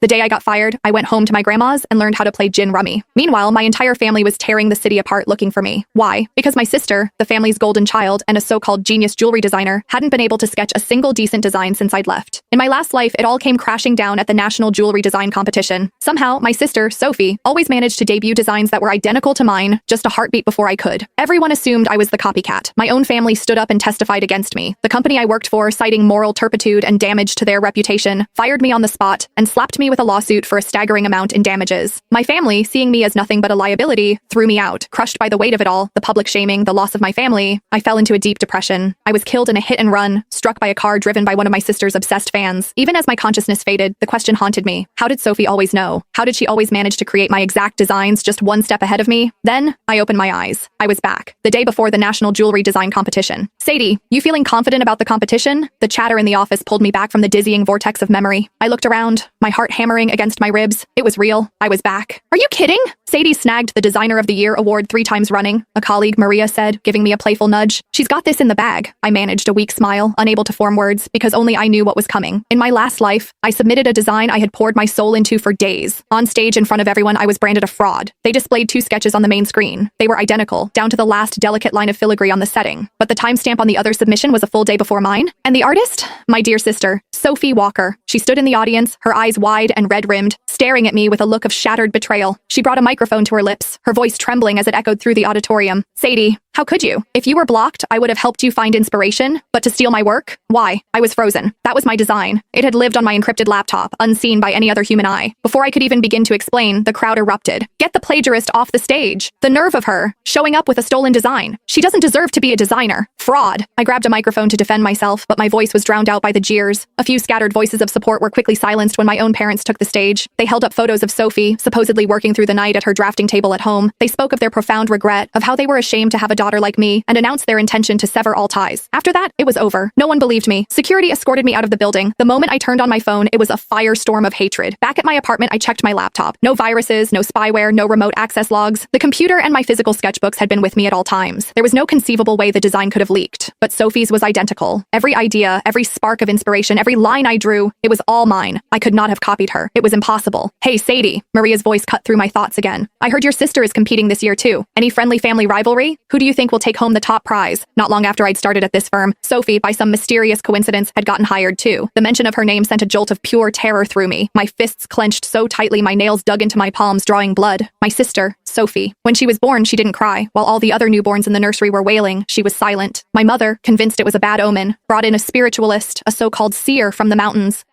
The day I got fired, I went home to my grandma's and learned how to play gin rummy. Meanwhile, my entire family was tearing the city apart looking for me. Why? Because my sister, the family's golden child and a so-called genius jewelry designer, hadn't been able to sketch a single decent design since I'd left. In my last life, it all came crashing down at the National Jewelry Design Competition. Somehow, my sister, Sophie, always managed to debut designs that were identical to mine, just a heartbeat before I could. Everyone assumed I was the copycat. My own family stood up and testified against me. The company I worked for, citing moral turpitude and damage to their reputation, fired me on the spot and slapped me with a lawsuit for a staggering amount in damages. My family, seeing me as nothing but a liability, threw me out. Crushed by the weight of it all, the public shaming, the loss of my family, I fell into a deep depression. I was killed in a hit and run, struck by a car driven by one of my sister's obsessed fans. Even as my consciousness faded, the question haunted me. How did Sophie always know? How did she always manage to create my exact designs just one step ahead of me? Then, I opened my eyes. I was back. The day before the National Jewelry Design Competition. Sadie, you feeling confident about the competition? The chatter in the office pulled me back from the dizzying vortex of memory. I looked around, my heart hammering against my ribs. It was real. I was back. Are you kidding? Sadie snagged the Designer of the Year award 3 times running, a colleague, Maria, said, giving me a playful nudge. She's got this in the bag. I managed a weak smile, unable to form words, because only I knew what was coming. In my last life, I submitted a design I had poured my soul into for days. On stage in front of everyone, I was branded a fraud. They displayed 2 sketches on the main screen. They were identical, down to the last delicate line of filigree on the setting. But the timestamp on the other submission was a full day before mine. And the artist? My dear sister, Sophie Walker. She stood in the audience, her eyes wide and red-rimmed, staring at me with a look of shattered betrayal. She brought a microphone to her lips, her voice trembling as it echoed through the auditorium. Sadie, how could you? If you were blocked, I would have helped you find inspiration, but to steal my work? Why? I was frozen. That was my design. It had lived on my encrypted laptop, unseen by any other human eye. Before I could even begin to explain, the crowd erupted. Get the plagiarist off the stage. The nerve of her, showing up with a stolen design. She doesn't deserve to be a designer. Fraud. I grabbed a microphone to defend myself, but my voice was drowned out by the jeers. A few scattered voices of support were quickly silenced when my own parents took the stage. They held up photos of Sophie, supposedly working through the night at her drafting table at home. They spoke of their profound regret, of how they were ashamed to have a daughter like me, and announced their intention to sever all ties. After that, it was over. No one believed me. Security escorted me out of the building. The moment I turned on my phone, it was a firestorm of hatred. Back at my apartment, I checked my laptop. No viruses, no spyware, no remote access logs. The computer and my physical sketchbooks had been with me at all times. There was no conceivable way the design could have leaked. But Sophie's was identical. Every idea, every spark of inspiration, every line I drew, it was all mine. I could not have copied her. It was impossible. Hey, Sadie. Maria's voice cut through my thoughts again. I heard your sister is competing this year too. Any friendly family rivalry? Who do you think will take home the top prize? Not long after I'd started at this firm, Sophie, by some mysterious coincidence, had gotten hired too. The mention of her name sent a jolt of pure terror through me. My fists clenched so tightly my nails dug into my palms, drawing blood. My sister, Sophie. When she was born, she didn't cry. While all the other newborns in the nursery were wailing, she was silent. My mother, convinced it was a bad omen, brought in a spiritualist, a so-called seer from the mountains.